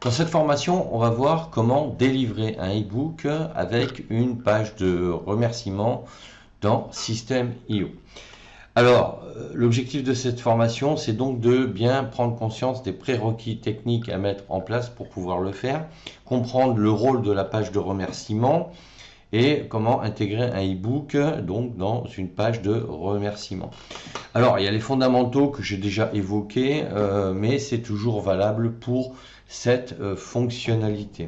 Dans cette formation, on va voir comment délivrer un e-book avec une page de remerciement dans System.io. Alors, l'objectif de cette formation, c'est donc de bien prendre conscience des prérequis techniques à mettre en place pour pouvoir le faire, comprendre le rôle de la page de remerciement et comment intégrer un e-book donc dans une page de remerciement. Alors, il y a les fondamentaux que j'ai déjà évoqués, mais c'est toujours valable pour cette fonctionnalité.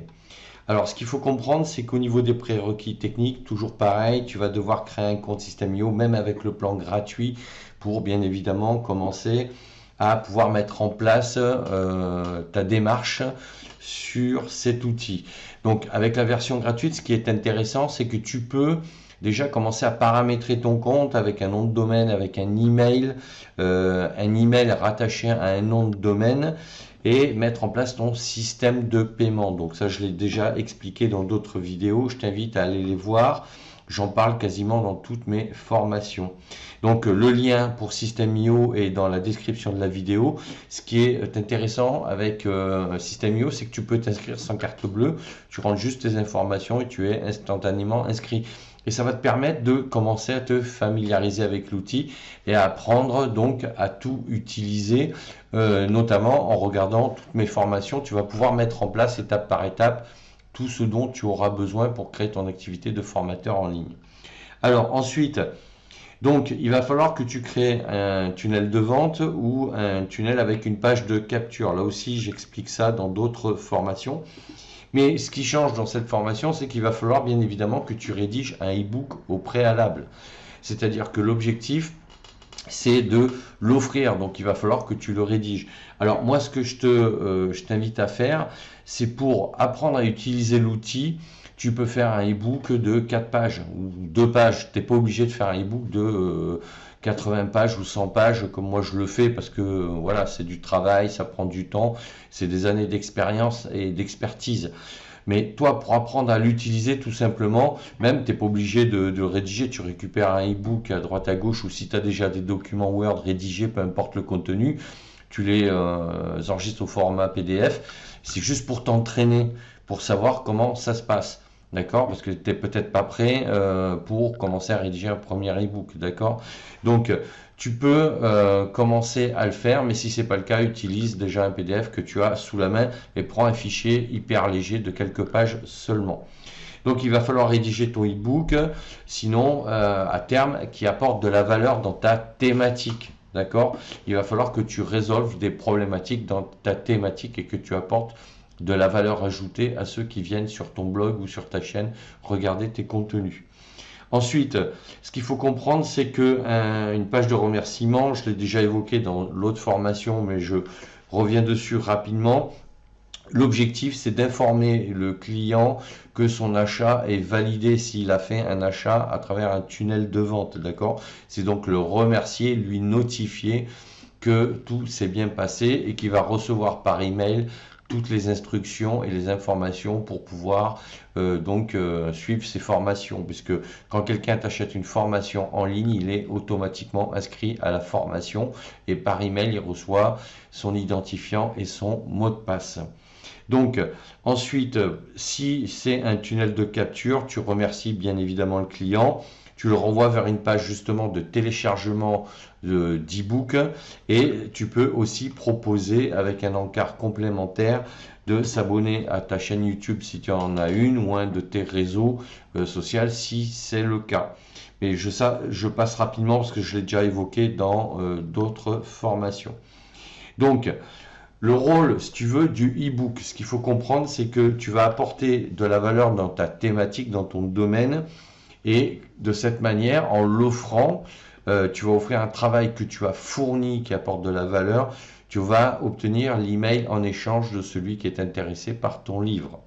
Alors, ce qu'il faut comprendre, c'est qu'au niveau des prérequis techniques, toujours pareil, tu vas devoir créer un compte System.io, même avec le plan gratuit, pour bien évidemment commencer à pouvoir mettre en place ta démarche sur cet outil. Donc, avec la version gratuite, ce qui est intéressant, c'est que tu peux déjà commencer à paramétrer ton compte avec un nom de domaine, avec un email rattaché à un nom de domaine et mettre en place ton système de paiement. Donc ça, je l'ai déjà expliqué dans d'autres vidéos. Je t'invite à aller les voir. J'en parle quasiment dans toutes mes formations. Donc le lien pour System.io est dans la description de la vidéo. Ce qui est intéressant avec System.io, c'est que tu peux t'inscrire sans carte bleue. Tu rentres juste tes informations et tu es instantanément inscrit. Et ça va te permettre de commencer à te familiariser avec l'outil et à apprendre donc à tout utiliser, notamment en regardant toutes mes formations. Tu vas pouvoir mettre en place étape par étape tout ce dont tu auras besoin pour créer ton activité de formateur en ligne. Alors ensuite, donc il va falloir que tu crées un tunnel de vente ou un tunnel avec une page de capture. Là aussi, j'explique ça dans d'autres formations. Mais ce qui change dans cette formation, c'est qu'il va falloir bien évidemment que tu rédiges un e-book au préalable. C'est-à-dire que l'objectif, c'est de l'offrir. Donc, il va falloir que tu le rédiges. Alors, moi, ce que je t'invite à faire, c'est pour apprendre à utiliser l'outil, tu peux faire un e-book de 4 pages ou 2 pages. Tu n'es pas obligé de faire un e-book de 80 pages ou 100 pages comme moi je le fais parce que voilà, c'est du travail, ça prend du temps, c'est des années d'expérience et d'expertise. Mais toi, pour apprendre à l'utiliser tout simplement, même tu n'es pas obligé de rédiger, tu récupères un e-book à droite à gauche ou si tu as déjà des documents Word rédigés, peu importe le contenu, tu les enregistres au format PDF. C'est juste pour t'entraîner, pour savoir comment ça se passe. D'accord? Parce que tu n'es peut-être pas prêt pour commencer à rédiger un premier e-book. D'accord? Donc, tu peux commencer à le faire, mais si ce n'est pas le cas, utilise déjà un PDF que tu as sous la main et prends un fichier hyper léger de quelques pages seulement. Donc, il va falloir rédiger ton e-book, sinon, à terme, qui apporte de la valeur dans ta thématique. D'accord? Il va falloir que tu résolves des problématiques dans ta thématique et que tu apportes de la valeur ajoutée à ceux qui viennent sur ton blog ou sur ta chaîne regarder tes contenus. Ensuite, ce qu'il faut comprendre, c'est que une page de remerciement, je l'ai déjà évoqué dans l'autre formation, mais je reviens dessus rapidement. L'objectif, c'est d'informer le client que son achat est validé s'il a fait un achat à travers un tunnel de vente, d'accord? C'est donc le remercier, lui notifier que tout s'est bien passé et qu'il va recevoir par email toutes les instructions et les informations pour pouvoir suivre ces formations, puisque quand quelqu'un t'achète une formation en ligne, il est automatiquement inscrit à la formation et par email, il reçoit son identifiant et son mot de passe. Donc ensuite, si c'est un tunnel de capture, tu remercies bien évidemment le client. Tu le renvoies vers une page justement de téléchargement d'e-book et tu peux aussi proposer avec un encart complémentaire de s'abonner à ta chaîne YouTube si tu en as une ou un de tes réseaux sociaux si c'est le cas. Mais je passe rapidement parce que je l'ai déjà évoqué dans d'autres formations. Donc, le rôle, si tu veux, du e-book, ce qu'il faut comprendre, c'est que tu vas apporter de la valeur dans ta thématique, dans ton domaine. Et de cette manière, en l'offrant, tu vas offrir un travail que tu as fourni qui apporte de la valeur. Tu vas obtenir l'email en échange de celui qui est intéressé par ton livre.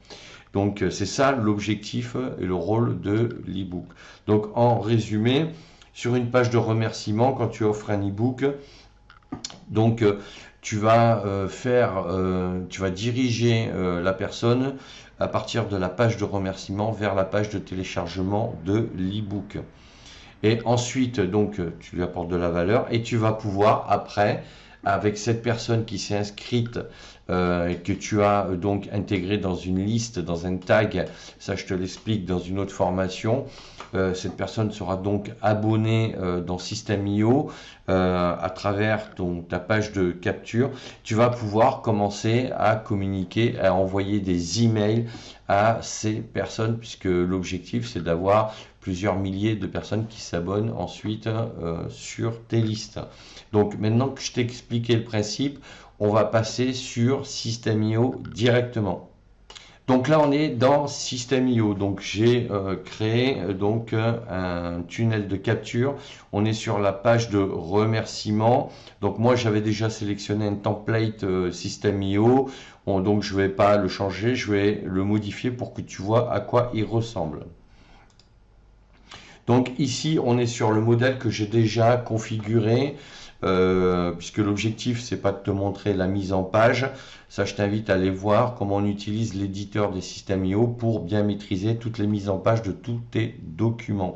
Donc c'est ça l'objectif et le rôle de l'e-book. Donc en résumé, sur une page de remerciement, quand tu offres un e-book, donc tu vas diriger la personne à partir de la page de remerciement vers la page de téléchargement de l'e-book. Et ensuite, donc, tu lui apportes de la valeur et tu vas pouvoir après avec cette personne qui s'est inscrite, que tu as donc intégré dans une liste, dans un tag, ça je te l'explique dans une autre formation. Cette personne sera donc abonnée dans System.io à travers ta page de capture. Tu vas pouvoir commencer à communiquer, à envoyer des emails à ces personnes, puisque l'objectif c'est d'avoir plusieurs milliers de personnes qui s'abonnent ensuite sur tes listes. Donc maintenant que je t'ai expliqué le principe, on va passer sur System.io directement. Donc là on est dans System.io, donc j'ai créé donc un tunnel de capture. On est sur la page de remerciements. Donc moi j'avais déjà sélectionné un template System.io, donc je ne vais pas le changer, je vais le modifier pour que tu vois à quoi il ressemble. Donc ici on est sur le modèle que j'ai déjà configuré. Puisque l'objectif c'est pas de te montrer la mise en page, ça je t'invite à aller voir comment on utilise l'éditeur des System.io pour bien maîtriser toutes les mises en page de tous tes documents.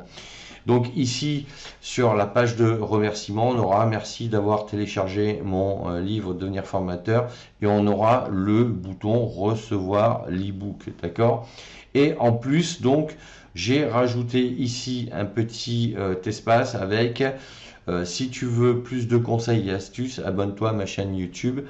Donc ici sur la page de remerciement, on aura merci d'avoir téléchargé mon livre Devenir formateur, et on aura le bouton recevoir l'ebook, d'accord. Et en plus donc j'ai rajouté ici un petit espace avec si tu veux plus de conseils et astuces, abonne-toi à ma chaîne YouTube.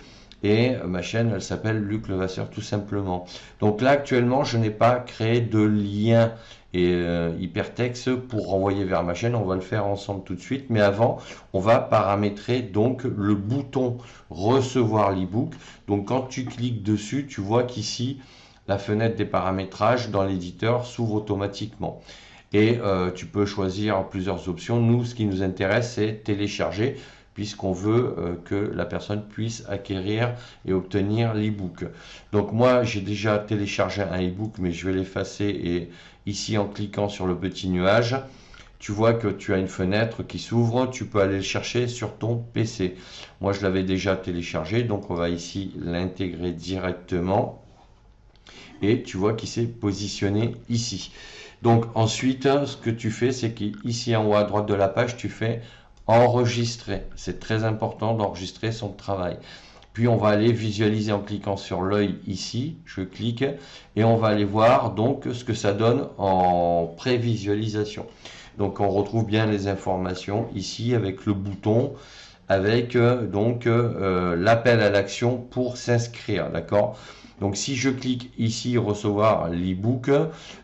Et ma chaîne, elle s'appelle Luc Levasseur tout simplement. Donc là, actuellement, je n'ai pas créé de lien et hypertexte pour renvoyer vers ma chaîne. On va le faire ensemble tout de suite. Mais avant, on va paramétrer donc le bouton recevoir l'ebook. Donc quand tu cliques dessus, tu vois qu'ici, la fenêtre des paramétrages dans l'éditeur s'ouvre automatiquement. Et tu peux choisir plusieurs options. Nous, ce qui nous intéresse, c'est télécharger, puisqu'on veut que la personne puisse acquérir et obtenir l'ebook. Donc moi, j'ai déjà téléchargé un ebook, mais je vais l'effacer. Et ici, en cliquant sur le petit nuage, tu vois que tu as une fenêtre qui s'ouvre. Tu peux aller le chercher sur ton PC. Moi, je l'avais déjà téléchargé, donc on va ici l'intégrer directement. Et tu vois qu'il s'est positionné ici. Donc ensuite, ce que tu fais, c'est qu'ici en haut à droite de la page, tu fais enregistrer. C'est très important d'enregistrer son travail. Puis on va aller visualiser en cliquant sur l'œil ici. Je clique et on va aller voir donc ce que ça donne en prévisualisation. Donc on retrouve bien les informations ici avec le bouton, avec donc l'appel à l'action pour s'inscrire, d'accord. Donc si je clique ici recevoir l'ebook,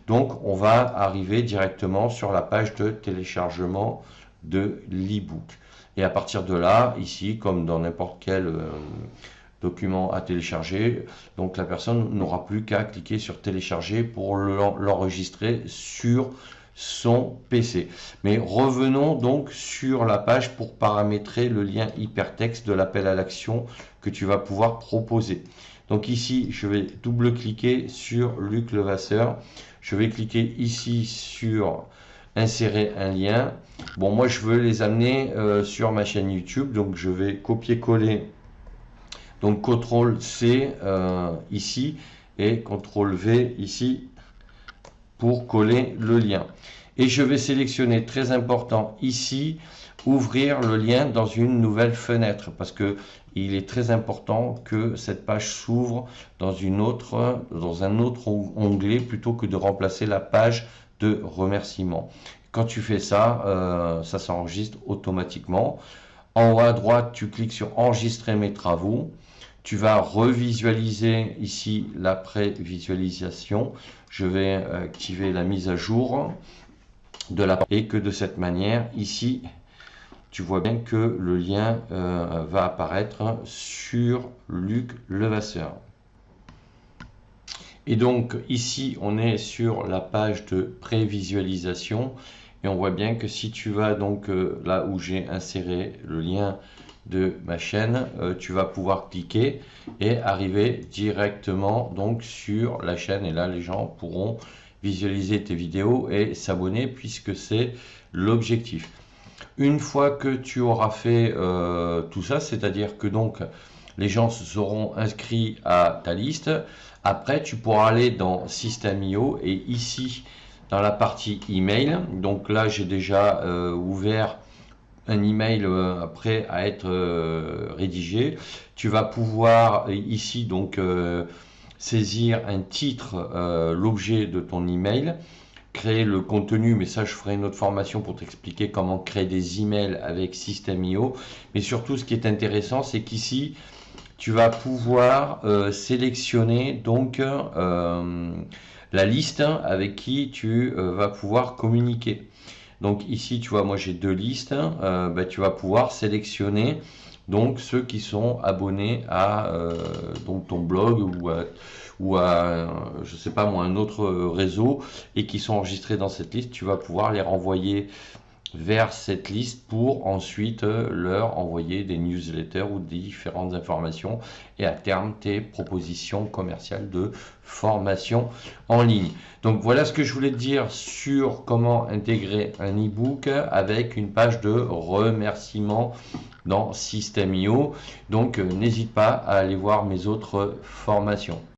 donc on va arriver directement sur la page de téléchargement de l'ebook. Et à partir de là, ici, comme dans n'importe quel document à télécharger, donc la personne n'aura plus qu'à cliquer sur télécharger pour l'enregistrer sur son PC. Mais revenons donc sur la page pour paramétrer le lien hypertexte de l'appel à l'action que tu vas pouvoir proposer. Donc ici, je vais double-cliquer sur Luc Levasseur. Je vais cliquer ici sur insérer un lien. Bon, moi, je veux les amener sur ma chaîne YouTube. Donc, je vais copier-coller. Donc, CTRL-C ici et CTRL-V ici pour coller le lien. Et je vais sélectionner, très important, ici, ouvrir le lien dans une nouvelle fenêtre, parce que il est très important que cette page s'ouvre dans un autre onglet plutôt que de remplacer la page de remerciement. Quand tu fais ça, ça s'enregistre automatiquement. En haut à droite, tu cliques sur enregistrer mes travaux. Tu vas revisualiser ici la prévisualisation. Je vais activer la mise à jour de la et que de cette manière, ici, tu vois bien que le lien va apparaître sur Luc Levasseur. Et donc ici, on est sur la page de prévisualisation et on voit bien que si tu vas donc là où j'ai inséré le lien de ma chaîne, tu vas pouvoir cliquer et arriver directement donc sur la chaîne, et là les gens pourront visualiser tes vidéos et s'abonner puisque c'est l'objectif. Une fois que tu auras fait tout ça, c'est-à-dire que donc les gens se seront inscrits à ta liste, après tu pourras aller dans System.io et ici dans la partie email, donc là j'ai déjà ouvert un email prêt à être rédigé. Tu vas pouvoir ici donc saisir un titre, l'objet de ton email, créer le contenu, mais ça je ferai une autre formation pour t'expliquer comment créer des emails avec System.io. Mais surtout ce qui est intéressant, c'est qu'ici tu vas pouvoir sélectionner donc la liste avec qui tu vas pouvoir communiquer. Donc ici, tu vois, moi j'ai deux listes. Tu vas pouvoir sélectionner donc ceux qui sont abonnés à donc ton blog ou à je sais pas moi un autre réseau et qui sont enregistrés dans cette liste. Tu vas pouvoir les renvoyer vers cette liste pour ensuite leur envoyer des newsletters ou différentes informations et à terme tes propositions commerciales de formation en ligne. Donc voilà ce que je voulais te dire sur comment intégrer un e-book avec une page de remerciement dans System.io. Donc n'hésite pas à aller voir mes autres formations.